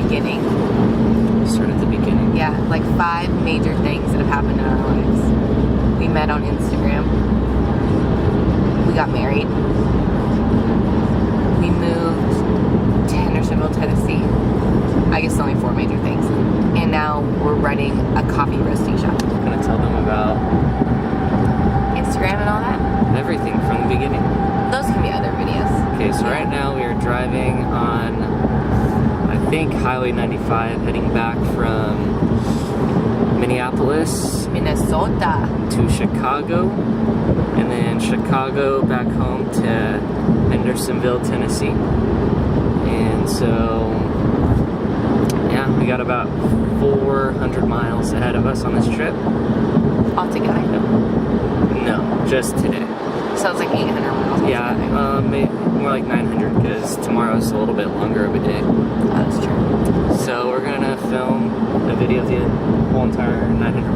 beginning. Start at the beginning. Yeah, like 5 major things that have happened in our lives. We met on Instagram. We got married. We moved to Hendersonville, Tennessee. I guess only 4 major things. And now we're running a coffee roasting shop. I'm gonna tell them about Instagram and all that? everything from the beginning. Those can be other videos. Okay, so right now we are driving on, I think, Highway 95, heading back from Minneapolis, Minnesota, to Chicago, and then Chicago back home to Hendersonville, Tennessee. And so, yeah, we got about 400 miles ahead of us on this trip. altogether. No, just today. So it's like 800 miles. Yeah, more like 900 because tomorrow's a little bit longer of a day. Oh, that's true. So we're gonna film a video of the whole entire 900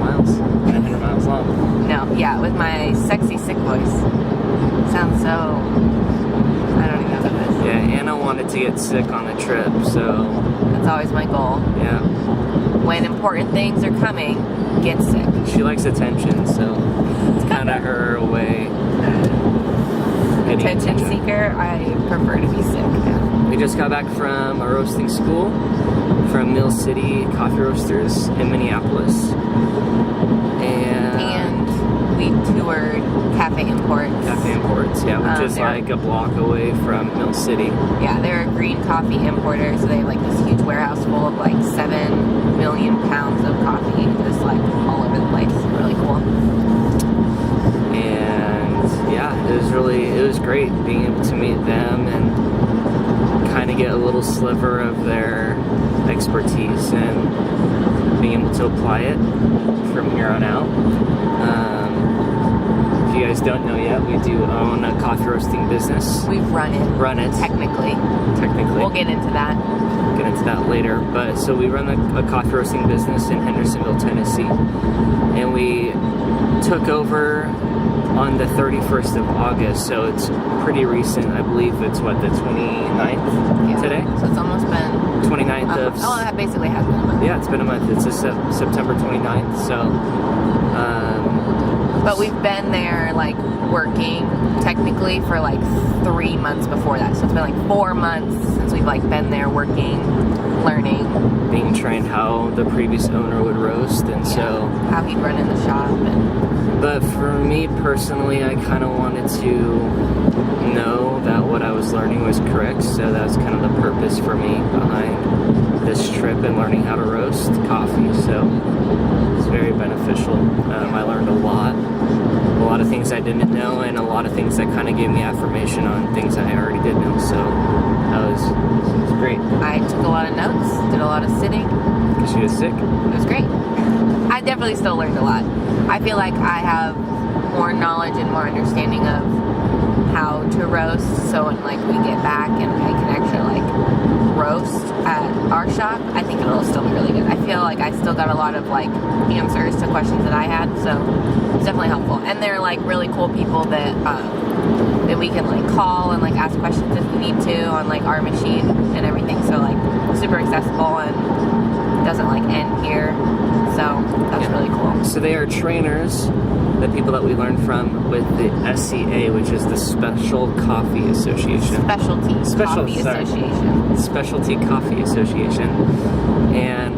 miles long. No, yeah, with my sexy sick voice. Sounds so, I don't even know what it is. Yeah, Anna wanted to get sick on the trip, so. That's always my goal. Yeah. When important things are coming, get sick. She likes attention, so it's kind of her way. Attention seeker, I prefer to be sick. Yeah. We just got back from a roasting school from Mill City Coffee Roasters in Minneapolis. And we toured Cafe Imports. Cafe Imports, yeah, which is like a block away from Mill City. Yeah, they're a green coffee importer, so they have like this huge warehouse full of like 7 million pounds of coffee, just like all over the place. Really cool. And yeah, it was great being able to meet them and kind of get a little sliver of their expertise and being able to apply it from here on out. If you guys don't know yet, we do own a coffee roasting business. We run it. Technically. We'll get into that. Get into that later. But so we run a coffee roasting business in Hendersonville, Tennessee. And we took over on the 31st of August, so it's pretty recent. I believe it's what, the 29th today? So it's almost been 29th of... Oh, that basically has been a month. Yeah, it's been a month. It's September 29th, so... But we've been there, like, working, technically, for, like, 3 months before that. So it's been, like, 4 months since we've, like, been there working, learning. Being trained how the previous owner would roast, and so... How he'd run in the shop. But for me, personally, I kind of wanted to know that what I was learning was correct, so that's kind of the purpose for me behind this trip and learning how to roast coffee, so it's very beneficial. I learned a lot of things I didn't know, and a lot of things that kind of gave me affirmation on things I already did know, so that was great. I took a lot of notes, did a lot of sitting. Because she was sick? It was great. I definitely still learned a lot. I feel like I have more knowledge and more understanding of how to roast, so when like we get back and I can actually like roast at our shop, I think it'll still be really good. I feel like I still got a lot of like answers to questions that I had, so it's definitely helpful. And they're like really cool people that we can like call and like ask questions if we need to on like our machine and everything, so like super accessible and doesn't like end here. So that's really cool. So they are trainers, the people that we learned from with the SCA, which is the Special Coffee Association. Specialty Coffee Association. Specialty Coffee Association. And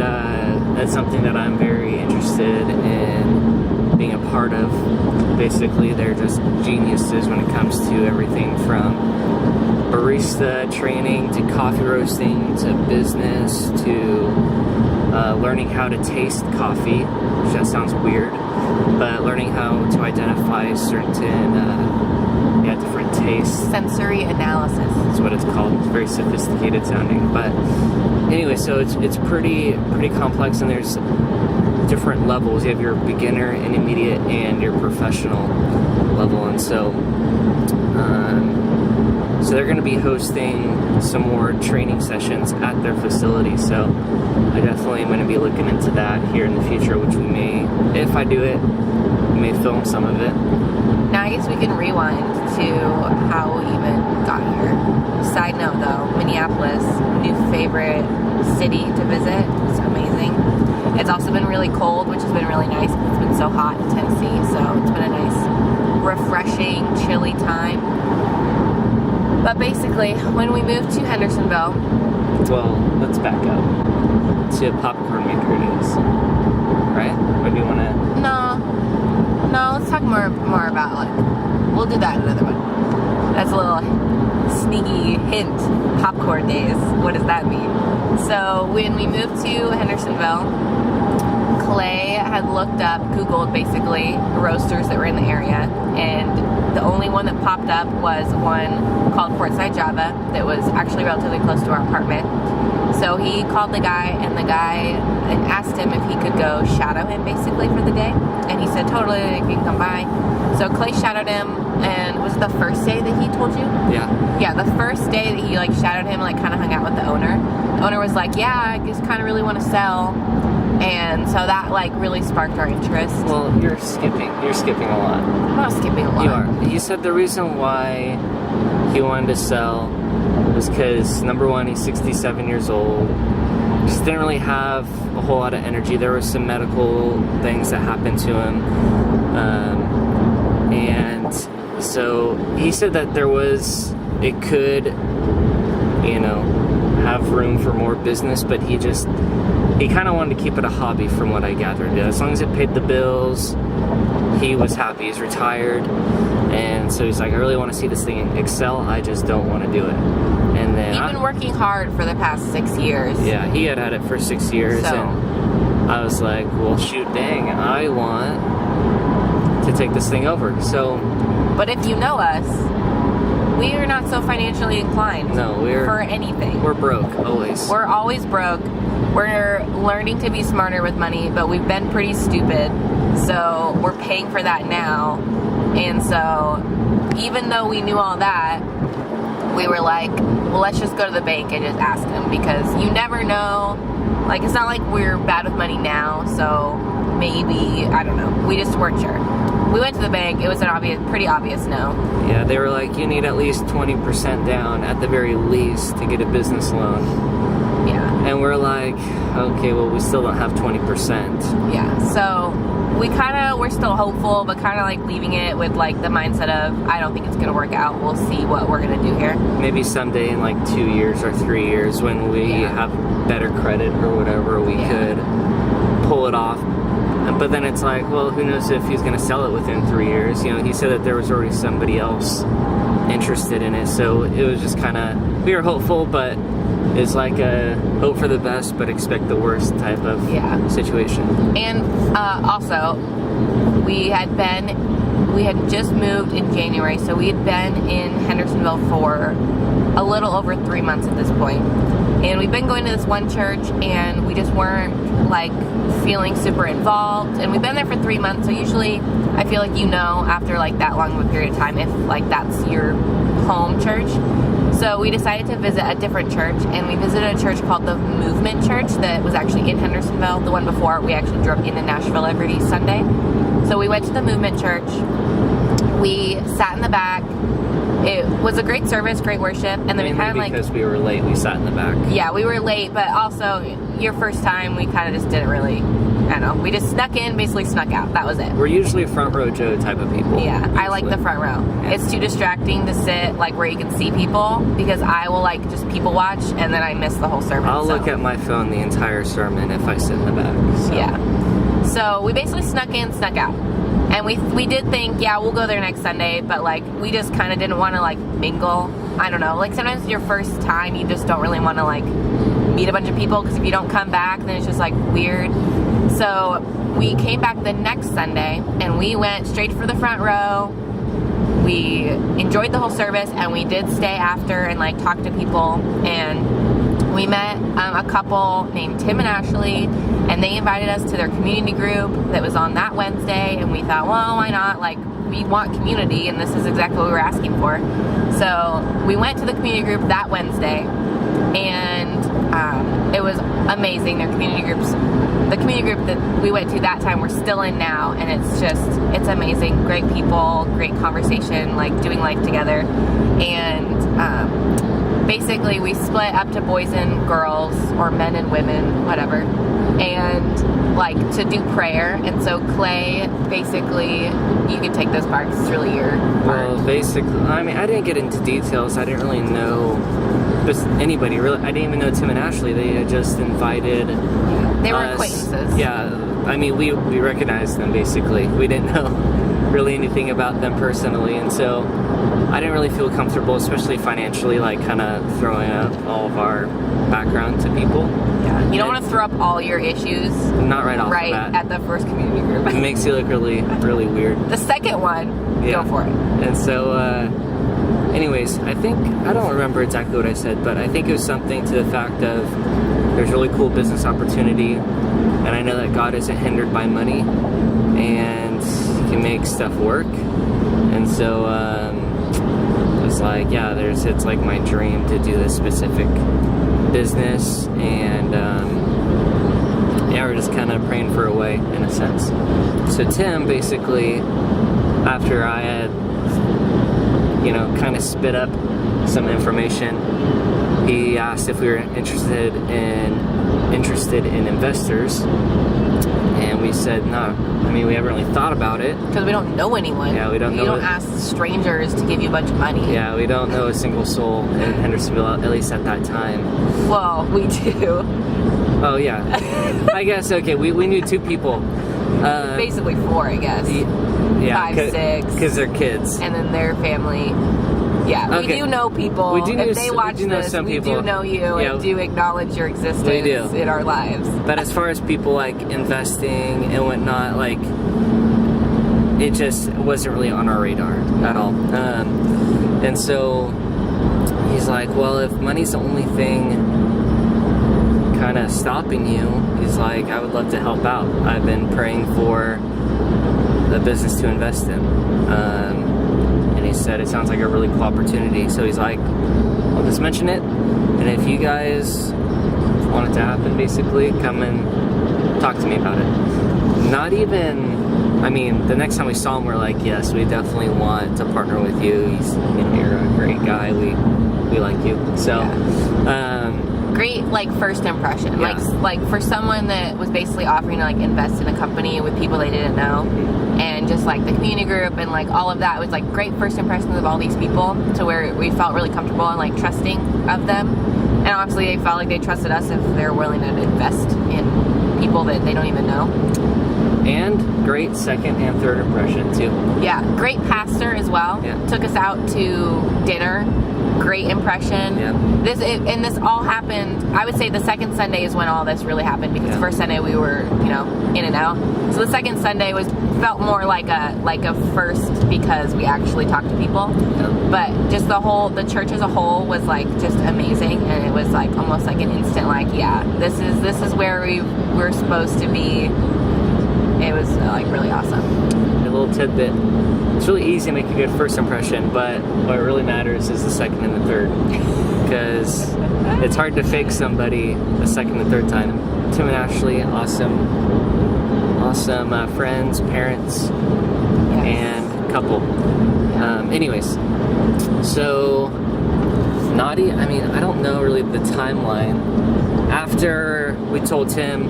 that's something that I'm very interested in being a part of. Basically, they're just geniuses when it comes to everything from barista training to coffee roasting to business to learning how to taste coffee, which that sounds weird, but learning how to identify certain different tastes. Sensory analysis. That's what it's called. It's very sophisticated sounding, but anyway, so it's pretty complex, and there's different levels. You have your beginner, intermediate, and your professional level, and so they're going to be hosting some more training sessions at their facility, so I definitely am going to be looking into that here in the future, which we may, if I do it, may film some of it. Now I guess we can rewind to how we even got here. Side note though, Minneapolis, new favorite city to visit. It's amazing. It's also been really cold, which has been really nice. It's been so hot in Tennessee, so it's been a nice, refreshing, chilly time. But basically, when we moved to Hendersonville... Well, let's back up to popcorn maker days, right? Or do you want to... No, let's talk more about, like, we'll do that another one. That's a little sneaky hint. Popcorn days. What does that mean? So when we moved to Hendersonville, Clay had looked up, Googled basically, roasters that were in the area, and the only one that popped up was one called Portside Java that was actually relatively close to our apartment. So he called the guy and asked him if he could go shadow him basically for the day. And he said, totally, you can come by. So Clay shadowed him, and was it the first day that he told you? Yeah. Yeah, the first day that he like shadowed him, like kind of hung out with the owner. The owner was like, yeah, I just kind of really want to sell. And so that like really sparked our interest. Well, you're skipping a lot. I'm not skipping a lot. You are. You said the reason why he wanted to sell was because, number one, he's 67 years old. Just didn't really have a whole lot of energy. There were some medical things that happened to him. And so he said that it could, have room for more business, but he kind of wanted to keep it a hobby from what I gathered. As long as it paid the bills, he was happy. He's retired. And so he's like, I really want to see this thing excel. I just don't want to do it. And then He's been working hard for the past 6 years. Yeah, he had it for 6 years. So. And I was like, well, shoot, dang, I want to take this thing over. So. But if you know us, we are not so financially inclined. No, for anything. We're broke, always. We're always broke. We're learning to be smarter with money, but we've been pretty stupid. So we're paying for that now. And so even though we knew all that, we were like, well, let's just go to the bank and just ask them, because you never know. Like, it's not like we're bad with money now, so maybe, I don't know. We just weren't sure. We went to the bank. It was pretty obvious no. Yeah, they were like, you need at least 20% down at the very least to get a business loan. Yeah. And we're like, okay, well, we still don't have 20%. Yeah, so we're still hopeful, but kind of like leaving it with like the mindset of, I don't think it's going to work out. We'll see what we're going to do here. Maybe someday in like 2 years or 3 years when we have better credit or whatever, we could pull it off. But then it's like, well, who knows if he's going to sell it within 3 years. He said that there was already somebody else interested in it. So it was just kind of, we were hopeful, but it's like a hope for the best, but expect the worst type of situation. And also, we had just moved in January, so we had been in Hendersonville for a little over 3 months at this point. And we've been going to this one church, and we just weren't like feeling super involved. And we've been there for 3 months, so usually I feel like after like that long of a period of time if like that's your home church. So we decided to visit a different church, and we visited a church called the Movement Church that was actually in Hendersonville. The one before, we actually drove into Nashville every Sunday. So we went to the Movement Church. We sat in the back. It was a great service, great worship, and then we kind of like... because we were late, we sat in the back. Yeah, we were late, but also your first time, we kind of just didn't really... I don't know. We just snuck in, basically snuck out. That was it. We're usually front row Joe type of people. Yeah, I like the front row. Yeah. It's too distracting to sit like where you can see people, because I will like just people watch and then I miss the whole sermon. I'll look at my phone the entire sermon if I sit in the back. So. Yeah. So we basically snuck in, snuck out. And we did think, we'll go there next Sunday, but like we just kind of didn't want to like mingle. I don't know. Like sometimes your first time, you just don't really want to like meet a bunch of people, because if you don't come back, then it's just like weird. So we came back the next Sunday, and we went straight for the front row. We enjoyed the whole service, and we did stay after and like talk to people. And we met a couple named Tim and Ashley, and they invited us to their community group that was on that Wednesday. And we thought, well, why not? Like, we want community, and this is exactly what we were asking for. So we went to the community group that Wednesday, and it was amazing. Their community group's the community group that we went to that time we're still in now, and it's amazing. Great people, great conversation, like doing life together. And basically we split up to boys and girls, or men and women, whatever, and like to do prayer. And so Clay, basically, you can take those parts. It's really your part. Well, basically, I mean, I didn't get into details. I didn't really know just anybody, really. I didn't even know Tim and Ashley. They had just invited They were us. acquaintances. Yeah, I mean, we recognized them, basically. We didn't know really anything about them personally, and so I didn't really feel comfortable, especially financially, like kind of throwing up all of our background to people. Yeah. You don't want to throw up all your issues Not right off the right bat. at the first community group. It makes you look really, really weird. The second one, Yeah. go for it. And so, anyways, I don't remember exactly what I said, but I think it was something to the fact of there's really cool business opportunity, and I know that God isn't hindered by money, and He can make stuff work. And so, it's like, yeah, it's like my dream to do this specific business, and yeah, we're just kind of praying for a way, in a sense. So Tim, basically, after I had, kind of spit up some information, he asked if we were interested in investors, and we said no. I mean, we haven't really thought about it. Because we don't know anyone. Yeah, we don't know You don't it. ask strangers to give you a bunch of money. Yeah, we don't know a single soul in Hendersonville, at least at that time. Well, we do. Oh, yeah. I guess, okay, we knew two people. Basically 4, I guess. Yeah, 5, 6. Because they're kids. And then their family. Yeah, we Okay. do know people. We do know if they watch we do know this, some we people. do know you Yeah. and do acknowledge your existence We do. in our lives. But as far as people, like, investing and whatnot, like, it just wasn't really on our radar at all. And so he's like, well, if money's the only thing kind of stopping you, he's like, I would love to help out. I've been praying for a business to invest in. And he said, it sounds like a really cool opportunity. So he's like, I'll just mention it. And if you guys want it to happen, basically, come and talk to me about it. Not even, I mean, the next time we saw him, we're like, yes, we definitely want to partner with you. He's, you're a great guy. We like you. So, Great, like, first impression. Yeah. Like for someone that was basically offering to, like, invest in a company with people they didn't know, and just, like, the community group and, like, all of that, was, like, great first impressions of all these people, to where we felt really comfortable and, like, trusting of them. And obviously they felt like they trusted us if they're willing to invest in people that they don't even know. and great second and third impression, too. Yeah, great pastor as well. Yeah. Took us out to dinner. Great impression. Yeah. This all happened. I would say the second Sunday is when all this really happened, because Yeah. first Sunday we were, in and out. So the second Sunday felt more like a first, because we actually talked to people. Yeah. But just the church as a whole was, like, just amazing, and it was, like, almost like an instant, like, yeah, this is where we're supposed to be. It was, like, really awesome. A little tidbit. It's really easy to make a good first impression, but what really matters is the second and the third. Because it's hard to fake somebody the second and third time. Tim and Ashley, awesome friends, parents, Yes. and couple. Anyways, so Naughty, I mean, I don't know really the timeline. After we told Tim,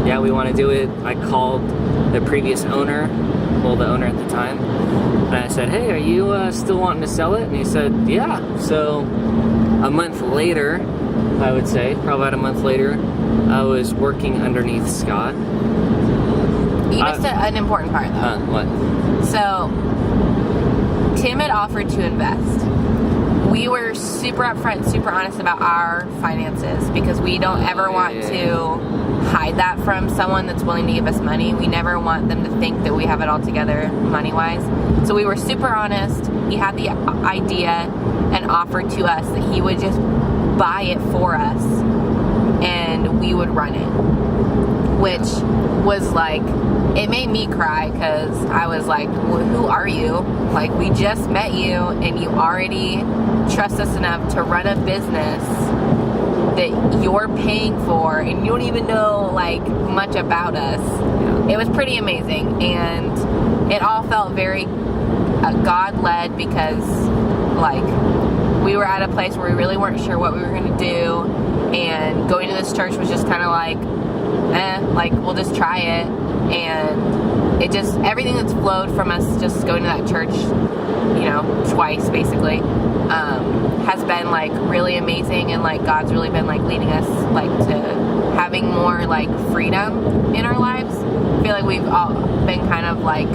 yeah, we want to do it, I called the previous owner, the owner at the time, and I said, hey, are you still wanting to sell it? And he said, yeah. So a month later, I would say, probably about a month later, I was working underneath Scott. You missed an important part, though. What? So, Tim had offered to invest. We were super upfront, super honest about our finances, because we don't ever want to hide that from someone that's willing to give us money. We never want them to think that we have it all together money-wise. So we were super honest. He had the idea and offered to us that he would just buy it for us and we would run it, which was like, it made me cry, because I was like, well, who are you? Like, we just met you and you already trust us enough to run a business that you're paying for and you don't even know like much about us. Yeah. It was pretty amazing, and it all felt very God-led, because like we were at a place where we really weren't sure what we were going to do, and going to this church was just kind of like, like we'll just try it. And it just, everything that's flowed from us just going to that church, you know, twice basically, has been like really amazing, and like God's really been like leading us like to having more like freedom in our lives. I feel like we've all been kind of like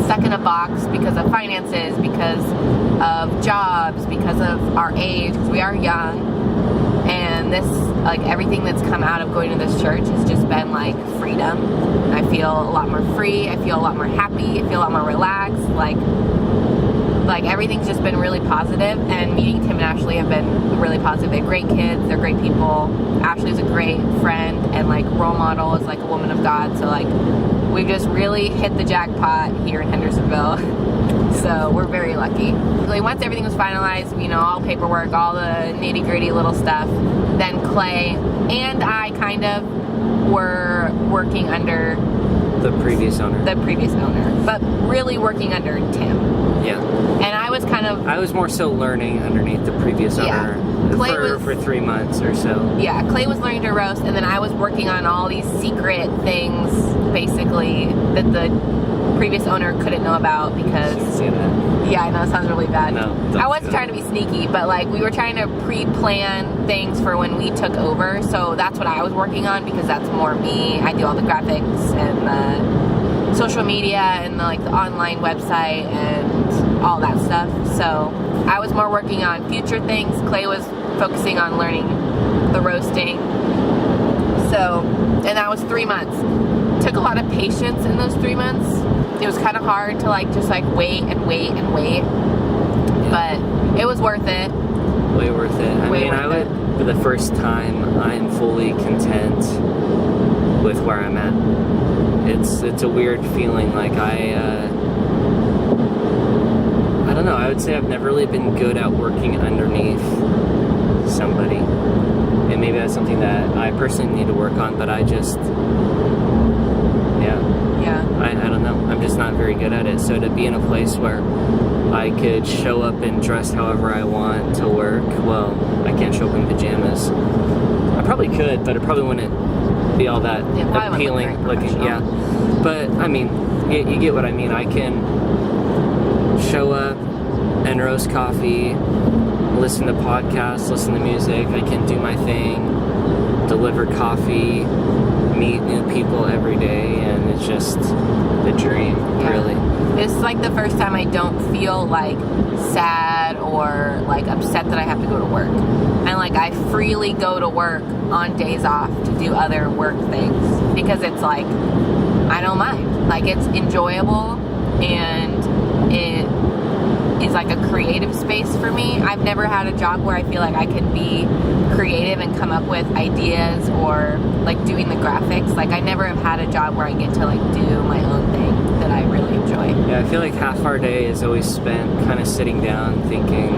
stuck in a box because of finances, because of jobs, because of our age, because we are young. And this, like everything that's come out of going to this church has just been like freedom. I feel a lot more free. I feel a lot more happy. I feel a lot more relaxed. Like everything's just been really positive, and meeting Tim and Ashley have been really positive. They're great kids. They're great people. Ashley's a great friend and like role model, is like a woman of God. So like we've just really hit the jackpot here in Hendersonville. So we're very lucky. Like once everything was finalized, you know, all paperwork, all the nitty gritty little stuff, then Clay and I kind of were working under the previous owner, but really working under Tim. Yeah. And I was kind of... I was more so learning underneath the previous owner for 3 months or so. Yeah, Clay was learning to roast, and then I was working on all these secret things, basically, that the previous owner couldn't know about, because... See that? Yeah, I know, it sounds really bad. No, I wasn't trying to be sneaky, but like we were trying to pre-plan things for when we took over, so that's what I was working on, because that's more me. I do all the graphics and the social media and the online website and all that stuff. So I was more working on future things. Clay was focusing on learning the roasting. So, and that was 3 months. Took a lot of patience in those 3 months. It was kind of hard to just wait and wait and wait, but it was worth it. Way worth it. I mean, for the first time, I'm fully content with where I'm at. It's a weird feeling. Like I don't know. I would say I've never really been good at working underneath somebody, and maybe that's something that I personally need to work on. But I just, I don't know. I'm just not very good at it. So to be in a place where I could show up and dress however I want to work, well, I can't show up in pajamas. I probably could, but it probably wouldn't be all that appealing looking. Yeah, but I mean, you get what I mean. I can show up and roast coffee, listen to podcasts, listen to music. I can do my thing, deliver coffee, meet new people every day, and it's just the dream, really. It's like the first time I don't feel like sad or like upset that I have to go to work. And like I freely go to work on days off to do other work things, because it's like I don't mind. Like it's enjoyable, and it is like a creative space for me. I've never had a job where I feel like I can be creative and come up with ideas, or like doing the graphics. Like I never have had a job where I get to like do my own thing that I really enjoy. Yeah, I feel like half our day is always spent kind of sitting down thinking,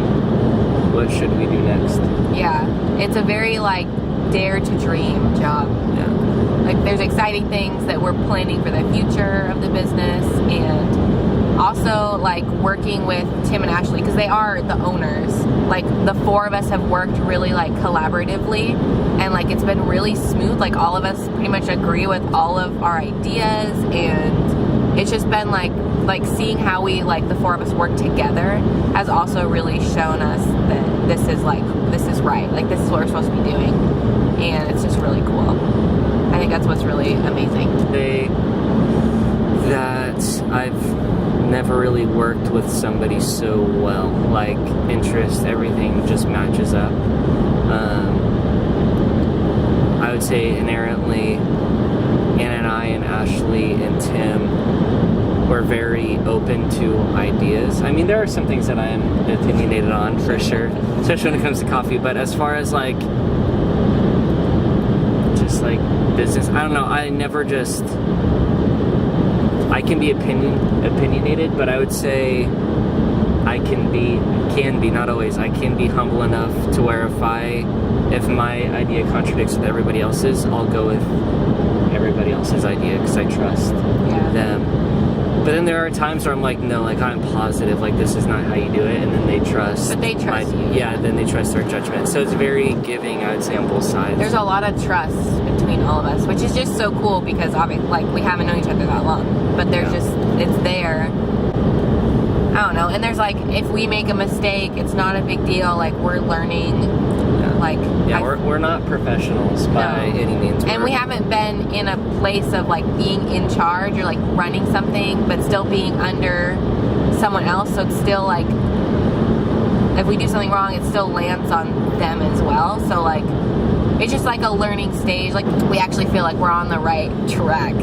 what should we do next? Yeah, it's a very like dare to dream job. Yeah. Like there's exciting things that we're planning for the future of the business, and also like working with Tim and Ashley, because they are the owners. Like the four of us have worked really like collaboratively, and like it's been really smooth. Like all of us pretty much agree with all of our ideas, and it's just been like seeing how we the four of us work together has also really shown us that this is right. Like this is what we're supposed to be doing, and it's just really cool. I think that's what's really amazing. That I've never really worked with somebody so well. Like interest, everything just matches up. I would say inherently, Anna and I and Ashley and Tim were very open to ideas. I mean, there are some things that I am opinionated on for sure, especially when it comes to coffee. But as far as just business, I don't know. I can be opinionated, but I would say I can be, not always, I can be humble enough to where if my idea contradicts with everybody else's, I'll go with everybody else's idea because I trust them. But then there are times where I'm like, no, like I'm positive, like this is not how you do it, and then they trust. But they trust you. Yeah, then they trust our judgment. So it's very giving, I would say, on both sides. There's a lot of trust between all of us, which is just so cool because obviously, like, we haven't known each other that long, but there's just, it's there. I don't know. And there's like, if we make a mistake, it's not a big deal. Like, we're learning. Like, we're not professionals by any means. And we haven't been in a place of like being in charge or like running something, but still being under someone else. So it's still like, if we do something wrong, it still lands on them as well. So like, it's just like a learning stage. Like, we actually feel like we're on the right track.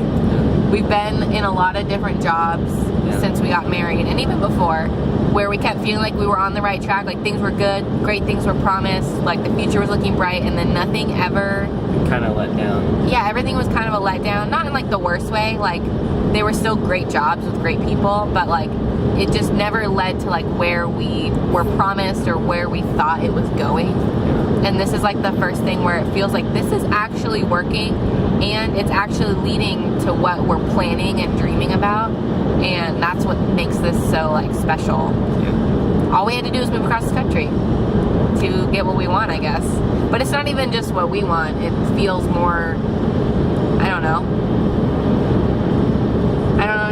We've been in a lot of different jobs since we got married, and even before, where we kept feeling like we were on the right track, like things were good, great things were promised, like the future was looking bright, and then nothing ever kind of let down. Yeah, everything was kind of a letdown, not in like the worst way, like they were still great jobs with great people, but like it just never led to like where we were promised or where we thought it was going. And this is like the first thing where it feels like this is actually working, and it's actually leading to what we're planning and dreaming about, and that's what makes this so like special. All we had to do is move across the country to get what we want, I guess. But it's not even just what we want. It feels more, I don't know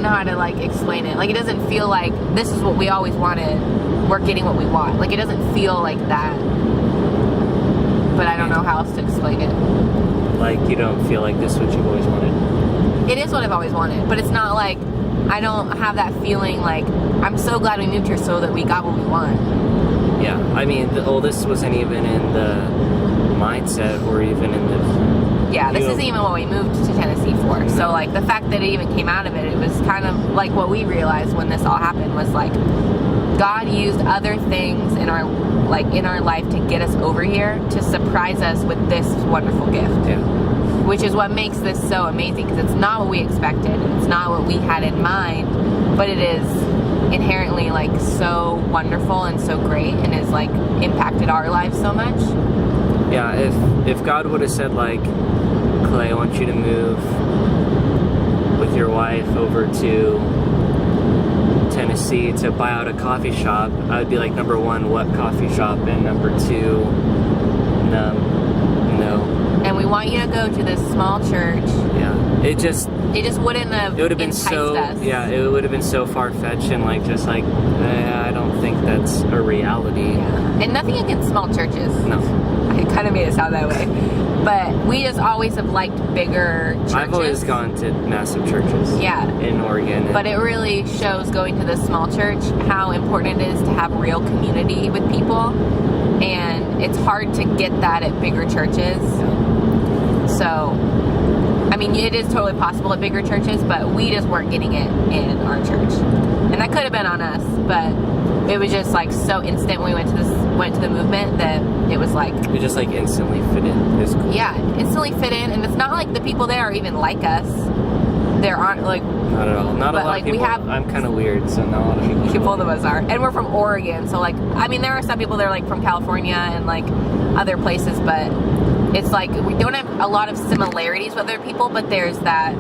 how to like explain it. Like, it doesn't feel like this is what we always wanted, we're getting what we want. Like, it doesn't feel like that. But I don't know how else to explain it. Like, you don't feel like this is what you've always wanted? It is what I've always wanted, but it's not like, I don't have that feeling like, I'm so glad we moved here so that we got what we want. Yeah, I mean, this wasn't even in the mindset or even in the... Yeah, this isn't even what we moved to Tennessee for. So, like, the fact that it even came out of it, it was kind of like what we realized when this all happened was like, God used other things in our life to get us over here, to surprise us with this wonderful gift. Yeah. Which is what makes this so amazing, because it's not what we expected, and it's not what we had in mind, but it is inherently like so wonderful and so great, and has like impacted our lives so much. Yeah, if God would have said like, Clay, I want you to move with your wife over to Tennessee to buy out a coffee shop, I would be like, number one, what coffee shop? And number two, no. And we want you to go to this small church. Yeah, it just wouldn't have. It would have been so. Us. Yeah, it would have been so far fetched and like just like I don't think that's a reality. Yeah. And nothing against small churches. No. I kind of made it sound that way, but we just always have liked bigger churches. I've always gone to massive churches. Yeah. In Oregon. But it really shows going to this small church how important it is to have real community with people, and it's hard to get that at bigger churches. So, I mean, it is totally possible at bigger churches, but we just weren't getting it in our church. And that could have been on us, but it was just like so instant when we went to the movement that it was like... We just like instantly fit in. It was cool. Yeah, instantly fit in, and it's not like the people there are even like us. There aren't like... Not at all. Not a lot like, of people. I'm kind of weird, so not a lot of people. Both of us are. And we're from Oregon, so like, I mean, there are some people that are like from California and like other places, but it's like we don't have a lot of similarities with other people, but there's that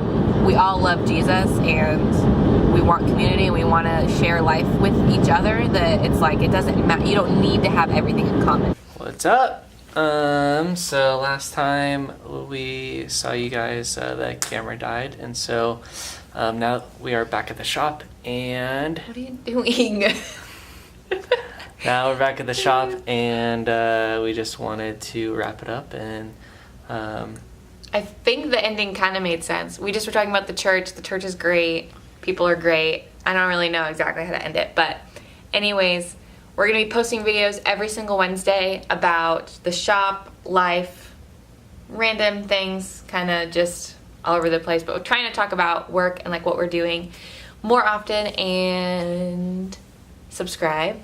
we all love Jesus and we want community and we want to share life with each other, that it's like it doesn't matter. You don't need to have everything in common. What's up? So last time we saw you guys, the camera died, and so now we are back at the shop, and... What are you doing? Now we're back at the shop, and we just wanted to wrap it up, and... I think the ending kind of made sense. We just were talking about the church. The church is great. People are great. I don't really know exactly how to end it, but anyways, we're going to be posting videos every single Wednesday about the shop, life, random things, kind of just all over the place, but we're trying to talk about work and like what we're doing more often, and subscribe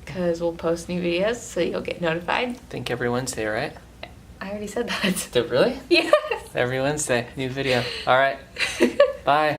because we'll post new videos so you'll get notified. I think every Wednesday, right? I already said that. Really? Yes. Every Wednesday, new video. All right. Bye.